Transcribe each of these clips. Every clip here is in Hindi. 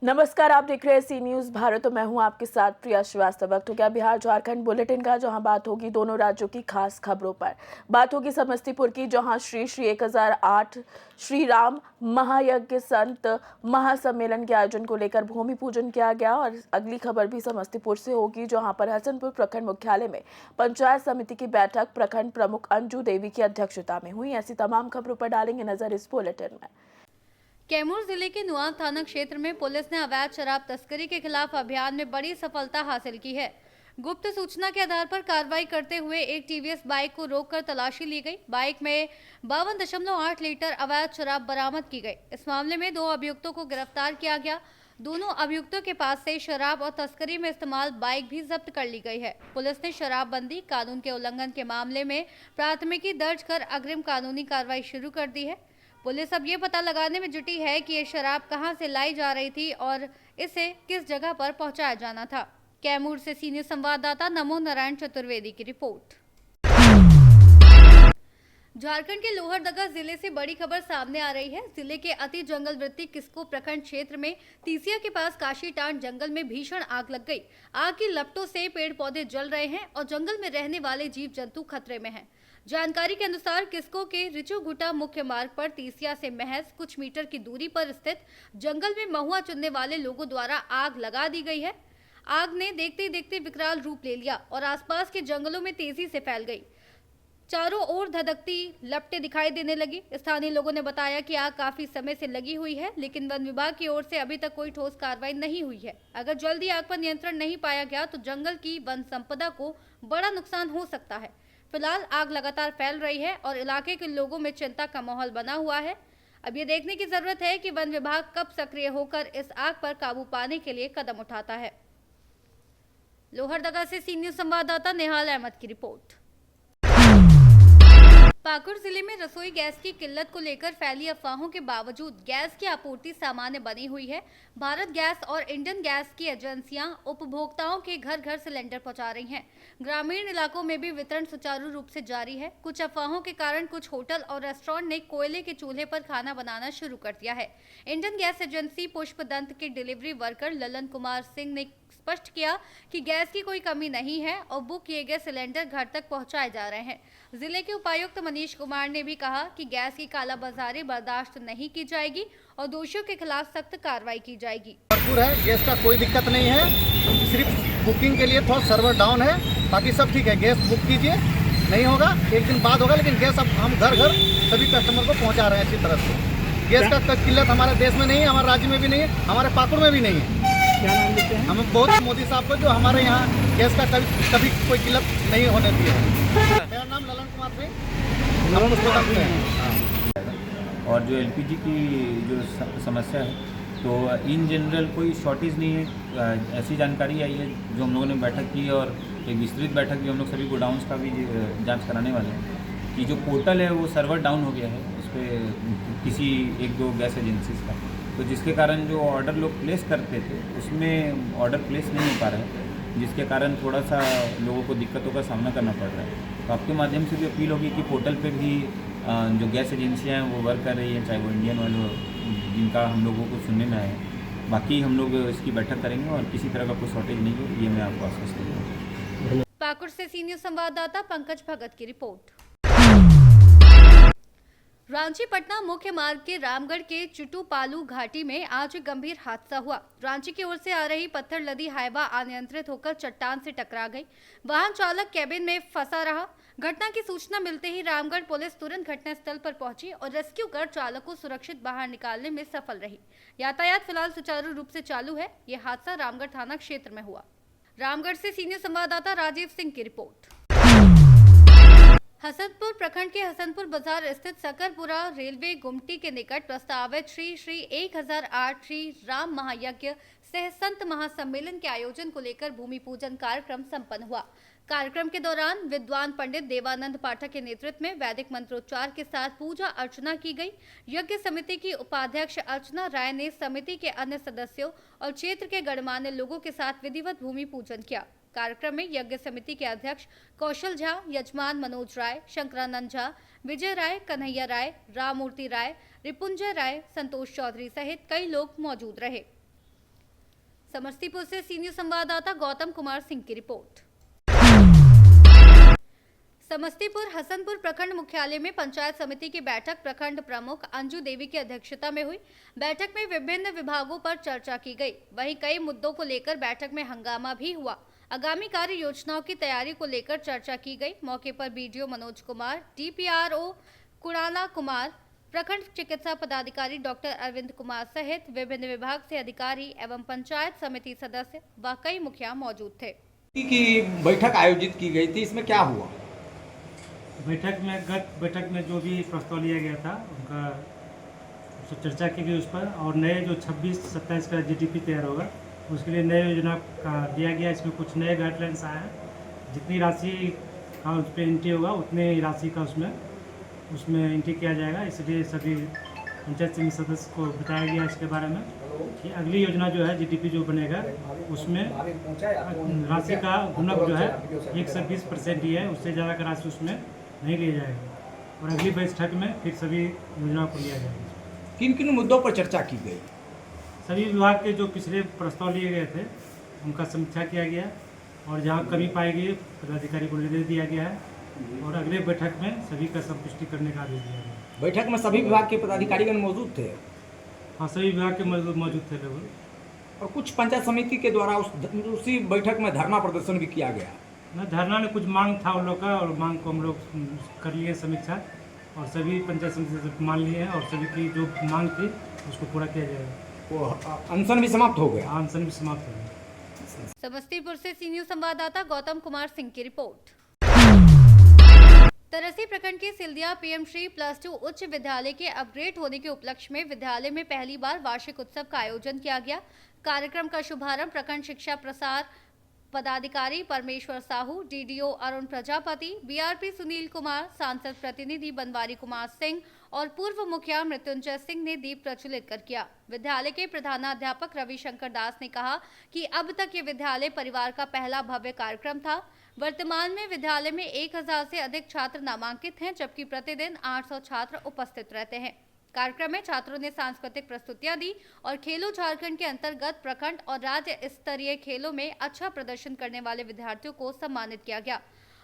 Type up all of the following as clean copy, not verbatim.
नमस्कार, आप देख रहे हैं सी न्यूज भारत। तो मैं हूं आपके साथ प्रिया श्रीवास्तव। वक्त हो गया बिहार झारखंड बुलेटिन का, जहां बात होगी दोनों राज्यों की खास खबरों पर। बात होगी समस्तीपुर की, जहां श्री श्री 1008 श्री राम महायज्ञ संत महासम्मेलन के आयोजन को लेकर भूमि पूजन किया गया। और अगली खबर भी समस्तीपुर से होगी, जहां पर हसनपुर प्रखंड मुख्यालय में पंचायत समिति की बैठक प्रखंड प्रमुख अंजू देवी की अध्यक्षता में हुई। ऐसी तमाम खबरों पर डालेंगे नजर इस बुलेटिन में। कैमूर जिले के नुआव थाना क्षेत्र में पुलिस ने अवैध शराब तस्करी के खिलाफ अभियान में बड़ी सफलता हासिल की है। गुप्त सूचना के आधार पर कार्रवाई करते हुए एक टीवीएस बाइक को रोककर तलाशी ली गई। बाइक में 52.8 लीटर अवैध शराब बरामद की गई। इस मामले में 2 अभियुक्तों को गिरफ्तार किया गया। दोनों अभियुक्तों के पास से शराब और तस्करी में इस्तेमाल बाइक भी जब्त कर ली गई है। पुलिस ने शराबबंदी कानून के उल्लंघन के मामले में प्राथमिकी दर्ज कर अग्रिम कानूनी कार्रवाई शुरू कर दी है। पुलिस अब ये पता लगाने में जुटी है कि ये शराब कहां से लाई जा रही थी और इसे किस जगह पर पहुंचाया जाना था। कैमूर से सीनियर संवाददाता नमो नारायण चतुर्वेदी की रिपोर्ट। झारखंड के लोहरदगा जिले से बड़ी खबर सामने आ रही है। जिले के अति जंगलवृत्ति किस्को प्रखंड क्षेत्र में तीसिया के पास काशीटांड जंगल में भीषण आग लग गई। आग की लपटों से पेड़ पौधे जल रहे हैं और जंगल में रहने वाले जीव जंतु खतरे में हैं। जानकारी के अनुसार किस्को के रिचोघुटा मुख्य मार्ग पर तीसिया से महज कुछ मीटर की दूरी पर स्थित जंगल में महुआ चुनने वाले लोगों द्वारा आग लगा दी गई है। आग ने देखते देखते विकराल रूप ले लिया और आसपास के जंगलों में तेजी से फैल गई। चारों ओर धधकती लपटें दिखाई देने लगी। स्थानीय लोगों ने बताया कि आग काफी समय से लगी हुई है, लेकिन वन विभाग की ओर से अभी तक कोई ठोस कार्रवाई नहीं हुई है। अगर जल्दी आग पर नियंत्रण नहीं पाया गया तो जंगल की वन संपदा को बड़ा नुकसान हो सकता है। फिलहाल आग लगातार फैल रही है और इलाके के लोगों में चिंता का माहौल बना हुआ है। अब ये देखने की जरूरत है कि वन विभाग कब सक्रिय होकर इस आग पर काबू पाने के लिए कदम उठाता है। लोहरदगा से सीनियर संवाददाता नेहाल अहमद की रिपोर्ट। पाकुड़ जिले में रसोई गैस की किल्लत को लेकर फैली अफवाहों के बावजूद गैस की आपूर्ति सामान्य बनी हुई है। भारत गैस और इंडियन गैस की एजेंसियां उपभोक्ताओं के घर घर सिलेंडर पहुंचा रही हैं। ग्रामीण इलाकों में भी वितरण सुचारू रूप से जारी है। कुछ अफवाहों के कारण कुछ होटल और रेस्टोरेंट ने कोयले के चूल्हे पर खाना बनाना शुरू कर दिया है। इंडियन गैस एजेंसी पुष्पदंत के डिलीवरी वर्कर ललन कुमार सिंह ने स्पष्ट किया कि गैस की कोई कमी नहीं है और बुक किए गए सिलेंडर घर तक पहुंचाए जा रहे हैं। जिले के उपायुक्त मनीष कुमार ने भी कहा कि गैस की कालाबाजारी बर्दाश्त नहीं की जाएगी और दोषियों के खिलाफ सख्त कार्रवाई की जाएगी। भरपूर है, गैस का कोई दिक्कत नहीं है। सिर्फ बुकिंग के लिए थोड़ा सर्वर डाउन है, बाकी सब ठीक है। गैस बुक कीजिए, नहीं होगा एक दिन बाद होगा, लेकिन गैस अब हम घर घर सभी कस्टमर को पहुंचा रहे हैं अच्छी तरह से। गैस का किल्लत हमारे देश में नहीं है, हमारे राज्य में भी नहीं है, हमारे पाकुड़ में भी नहीं है। क्या नाम लिखते हैं? हम बहुत मोदी साहब को जो हमारे यहाँ गैस का कभी कोई किल्लत नहीं होने दी है। मेरा नाम ललन कुमार सिंह, हम उसको जानते हैं। और जो एलपीजी की जो समस्या है, तो इन जनरल कोई शॉर्टेज नहीं है। ऐसी जानकारी आई है जो हम लोगों ने बैठक की और एक विस्तृत बैठक भी हम लोग सभी गोडाउन्स का भी जांच कराने वाले हैं कि जो पोर्टल है वो सर्वर डाउन हो गया है उस पर किसी 1-2 गैस एजेंसीज का, तो जिसके कारण जो ऑर्डर लोग प्लेस करते थे उसमें ऑर्डर प्लेस नहीं हो पा रहा है, जिसके कारण थोड़ा सा लोगों को दिक्कतों का सामना करना पड़ रहा है। तो आपके माध्यम से भी अपील होगी कि पोर्टल पे भी जो गैस एजेंसियां हैं वो वर्क कर रही हैं, चाहे वो इंडियन ऑयल हो, जिनका हम लोगों को सुनने में आया है। बाकी हम लोग इसकी बैठक करेंगे और किसी तरह का कोई शॉर्टेज नहीं हो, ये मैं आपको आश्वस्त करूँगा। पाकुड़ से सीनियर संवाददाता पंकज भगत की रिपोर्ट। रांची पटना मुख्य मार्ग के रामगढ़ के चुटूपालू घाटी में आज एक गंभीर हादसा हुआ। रांची की ओर से आ रही पत्थर लदी हाइवा अनियंत्रित होकर चट्टान से टकरा गई। वाहन चालक कैबिन में फंसा रहा। घटना की सूचना मिलते ही रामगढ़ पुलिस तुरंत घटनास्थल पर पहुंची और रेस्क्यू कर चालक को सुरक्षित बाहर निकालने में सफल रही। यातायात फिलहाल सुचारू रूप से चालू है। यह हादसा रामगढ़ थाना क्षेत्र में हुआ। रामगढ़ से सीनियर संवाददाता राजीव सिंह की रिपोर्ट। हसनपुर प्रखंड के हसनपुर बाजार स्थित सकरपुरा रेलवे गुमटी के निकट प्रस्तावित श्री श्री 1008 श्री राम महायज्ञ सह संत महासम्मेलन के आयोजन को लेकर भूमि पूजन कार्यक्रम संपन्न हुआ। कार्यक्रम के दौरान विद्वान पंडित देवानंद पाठक के नेतृत्व में वैदिक मंत्रोच्चार के साथ पूजा अर्चना की गई। यज्ञ समिति की उपाध्यक्ष अर्चना राय ने समिति के अन्य सदस्यों और क्षेत्र के गणमान्य लोगों के साथ विधिवत भूमि पूजन किया। कार्यक्रम में यज्ञ समिति के अध्यक्ष कौशल झा, यजमान मनोज राय, शंकरानंद झा, विजय राय, कन्हैया राय, राममूर्ति राय, रिपुंजय राय, संतोष चौधरी सहित कई लोग मौजूद रहे। समस्तीपुर से सी न्यूज संवाददाता गौतम कुमार सिंह की रिपोर्ट। समस्तीपुर हसनपुर प्रखंड मुख्यालय में पंचायत समिति की बैठक प्रखंड प्रमुख अंजू देवी की अध्यक्षता में हुई। बैठक में विभिन्न विभागों पर चर्चा की गई। वहीं कई मुद्दों को लेकर बैठक में हंगामा भी हुआ। आगामी कार्य योजनाओं की तैयारी को लेकर चर्चा की गई। मौके पर बीडीओ मनोज कुमार, डीपीआरओ कुणाला कुमार, प्रखंड चिकित्सा पदाधिकारी डॉक्टर अरविंद कुमार सहित विभिन्न विभाग से अधिकारी एवं पंचायत समिति सदस्य व कई मुखिया मौजूद थे। की बैठक आयोजित की गई थी, इसमें क्या हुआ? गत बैठक में जो भी प्रस्ताव लिया गया था उनका चर्चा की गई उस पर, और नए जो 26-27 का जीडीपी तैयार होगा उसके लिए नए योजना का दिया गया। इसमें कुछ नए गाइडलाइंस आए हैं। जितनी राशि का उस पर एंट्री होगा उतने राशि का उसमें एंट्री किया जाएगा। इसलिए सभी पंचायत समिति सदस्य को बताया गया इसके बारे में कि अगली योजना जो है जीडीपी जो बनेगा उसमें राशि का गुणक जो है 120% ही है, उससे ज़्यादा का राशि उसमें नहीं लिया जाएगा और अगली बैठक में फिर सभी योजनाओं को लिया जाएगा। किन किन मुद्दों पर चर्चा की गई? सभी विभाग के जो पिछले प्रस्ताव लिए गए थे उनका समीक्षा किया गया और जहां कमी पाई गई पदाधिकारी को निर्देश दिया गया है और अगले बैठक में सभी का संतुष्टि करने का आदेश दिया गया। बैठक में सभी विभाग के पदाधिकारीगण मौजूद थे? हाँ, सभी विभाग के मौजूद थे लोग। और कुछ पंचायत समिति के द्वारा उसी बैठक में धरना प्रदर्शन भी किया गया। न धरना ने कुछ मांग था उन लोग का और मांग को हम लोग कर लिए समीक्षा और सभी पंचायत समिति से मान लिए हैं और सभी की जो मांग थी उसको पूरा किया जाएगा। वो अनशन भी समाप्त हो गया। अनशन भी समाप्त हो गया। समस्तीपुर से सी न्यूज संवाददाता गौतम कुमार सिंह की रिपोर्ट। तरसी प्रखंड के सिल्दिया पीएम श्री +2 उच्च विद्यालय के अपग्रेड होने के उपलक्ष्य में विद्यालय में पहली बार वार्षिक उत्सव का आयोजन किया गया। कार्यक्रम का शुभारंभ प्रखंड शिक्षा प्रसार पदाधिकारी परमेश्वर साहू, डीडीओ अरुण प्रजापति, बीआरपी सुनील कुमार, सांसद प्रतिनिधि बनवारी कुमार सिंह और पूर्व मुखिया मृत्युंजय सिंह ने दीप प्रज्वलित कर किया। विद्यालय के प्रधानाध्यापक रविशंकर दास ने कहा कि अब तक ये विद्यालय परिवार का पहला भव्य कार्यक्रम था। वर्तमान में विद्यालय में 1000 से अधिक छात्र नामांकित हैं, जबकि प्रतिदिन 800 छात्र उपस्थित रहते हैं। कार्यक्रम में छात्रों ने सांस्कृतिक प्रस्तुतियां दी और खेलो झारखंड के अंतर्गत प्रखंड और राज्य स्तरीय खेलों में अच्छा प्रदर्शन करने वाले विद्यार्थियों को सम्मानित किया गया।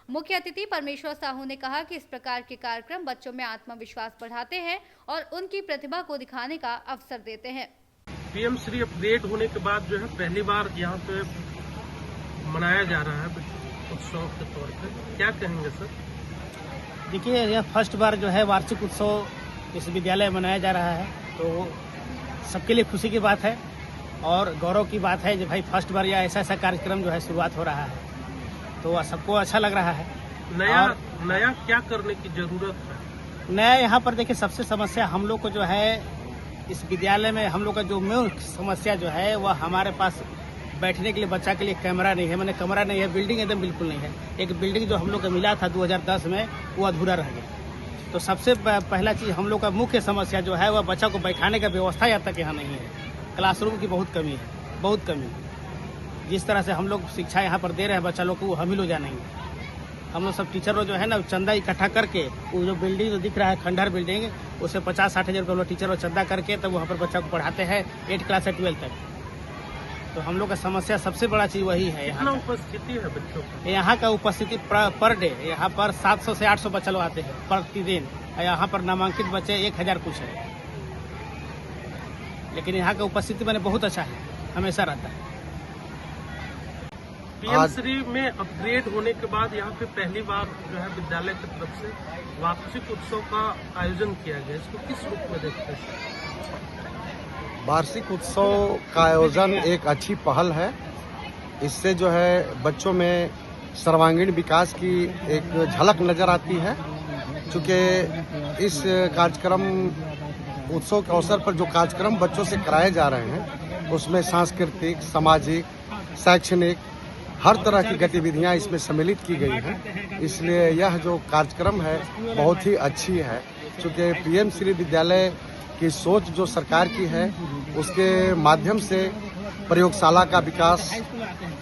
मुख्य अतिथि परमेश्वर साहू ने कहा कि इस प्रकार के कार्यक्रम बच्चों में आत्मविश्वास बढ़ाते हैं और उनकी प्रतिभा को दिखाने का अवसर देते हैं। पीएम श्री अपग्रेड होने के बाद जो है पहली बार यहाँ पे मनाया जा रहा है उत्सव के तौर पे, क्या कहेंगे सर? देखिए, यह फर्स्ट बार जो है वार्षिक उत्सव इस विद्यालय में मनाया जा रहा है, तो सबके लिए खुशी की बात है और गौरव की बात है कि भाई फर्स्ट बार यह ऐसा कार्यक्रम जो है शुरुआत हो रहा है, तो सबको अच्छा लग रहा है। नया क्या करने की जरूरत है? नया यहाँ पर देखिए, सबसे समस्या हम लोग को जो है इस विद्यालय में हम लोग का जो मेन समस्या जो है वह हमारे पास बैठने के लिए बच्चा के लिए कैमरा नहीं है, मैंने कमरा नहीं है, बिल्डिंग एकदम बिल्कुल नहीं है। एक बिल्डिंग जो हम लोग को मिला था 2010 में वो अधूरा रह गया। तो सबसे पहला चीज़ हम लोग का मुख्य समस्या जो है वह बच्चा को बैठाने का व्यवस्था यहाँ तक यहाँ नहीं है। क्लासरूम की बहुत कमी है, बहुत कमी। जिस तरह से हम लोग शिक्षा यहाँ पर दे रहे हैं बच्चा लोग को वो हम ही लोग जा नहीं है। हम लोग सब टीचर जो है ना चंदा इकट्ठा करके वो जो बिल्डिंग जो दिख रहा है खंडहर बिल्डिंग, उसे 50-60 हज़ार रुपये टीचर चंदा करके तब वहाँ पर बच्चा को पढ़ाते हैं 8 क्लास से 12 तक। तो हम लोग का समस्या सबसे बड़ा चीज़ वही है। यहाँ उपस्थिति है बच्चों की? यहाँ का उपस्थिति पर डे यहाँ पर 700 से 800 बच्चा लोग आते हैं प्रतिदिन। यहाँ पर नामांकित बच्चे 1000 कुछ है, लेकिन यहाँ का उपस्थिति मैंने बहुत अच्छा है, हमेशा रहता है। पीएम श्री में अपग्रेड होने के बाद यहाँ पे पहली बार जो है विद्यालय की तरफ से वार्षिक उत्सव का आयोजन किया गया, इसको किस रूप में देखते हैं? वार्षिक उत्सव का आयोजन एक अच्छी पहल है। इससे जो है बच्चों में सर्वांगीण विकास की एक झलक नजर आती है। चूँकि इस कार्यक्रम उत्सव के अवसर पर जो कार्यक्रम बच्चों से कराए जा रहे हैं उसमें सांस्कृतिक, सामाजिक, शैक्षणिक हर तरह की गतिविधियां इसमें सम्मिलित की गई हैं। इसलिए यह जो कार्यक्रम है बहुत ही अच्छी है। चूँकि पीएम श्री विद्यालय की सोच जो सरकार की है उसके माध्यम से प्रयोगशाला का विकास,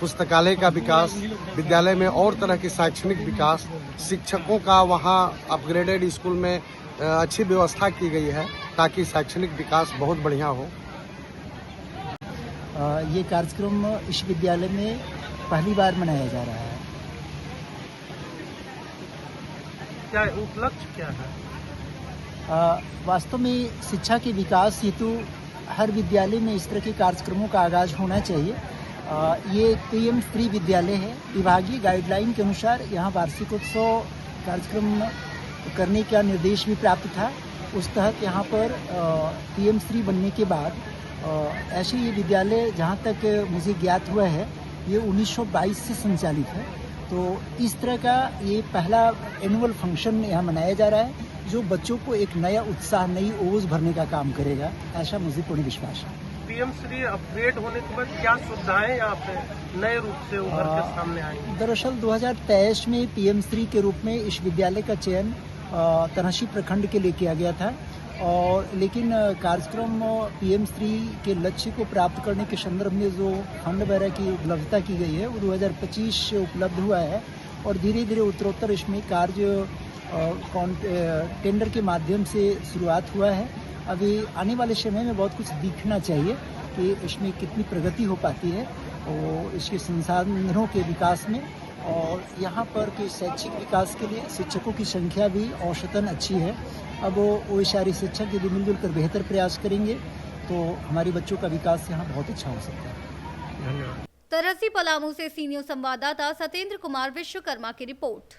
पुस्तकालय का विकास, विद्यालय में और तरह की शैक्षणिक विकास, शिक्षकों का वहाँ अपग्रेडेड स्कूल में अच्छी व्यवस्था की गई है ताकि शैक्षणिक विकास बहुत बढ़िया हो। ये कार्यक्रम इस विद्यालय में पहली बार मनाया जा रहा है। क्या उपलक्ष्य क्या है? वास्तव में शिक्षा के विकास हेतु हर विद्यालय में इस तरह के कार्यक्रमों का आगाज होना चाहिए। ये PM श्री विद्यालय है। विभागीय गाइडलाइन के अनुसार यहाँ वार्षिकोत्सव कार्यक्रम करने का निर्देश भी प्राप्त था। उस तहत यहाँ पर PM श्री बनने के बाद ऐसे ये विद्यालय जहाँ तक मुझे ज्ञात हुआ है ये 1922 से संचालित है। तो इस तरह का ये पहला एनुअल फंक्शन यहाँ मनाया जा रहा है जो बच्चों को एक नया उत्साह, नई ओज भरने का काम करेगा, ऐसा मुझे पूर्ण विश्वास है। PM श्री अपग्रेड होने के बाद क्या सुविधाएं यहाँ पे नए रूप से उभर के सामने आई? दरअसल 2023 में PM श्री के रूप में इस विद्यालय का चयन तराशी प्रखंड के लिए किया गया था और लेकिन कार्यक्रम PM श्री के लक्ष्य को प्राप्त करने के संदर्भ में जो फंड वगैरह की उपलब्धता की गई है वो 2025 से उपलब्ध हुआ है और धीरे धीरे उत्तरोत्तर इसमें कार्य टेंडर के माध्यम से शुरुआत हुआ है। अभी आने वाले समय में बहुत कुछ दिखना चाहिए कि इसमें कितनी प्रगति हो पाती है और इसके संसाधनों के विकास में और यहाँ पर के शैक्षिक विकास के लिए शिक्षकों की संख्या भी औसतन अच्छी है। अब वो सारे शिक्षक यदि मिलजुल कर बेहतर प्रयास करेंगे तो हमारे बच्चों का विकास यहाँ बहुत अच्छा हो सकता है। धन्यवाद। तरसी पलामू से सीनियर संवाददाता सत्येंद्र कुमार विश्वकर्मा की रिपोर्ट।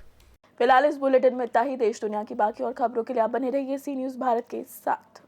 फिलहाल इस बुलेटिन में इतना ही। देश दुनिया की बाकी और खबरों के लिए आप बने रहिए सी न्यूज़ भारत के साथ।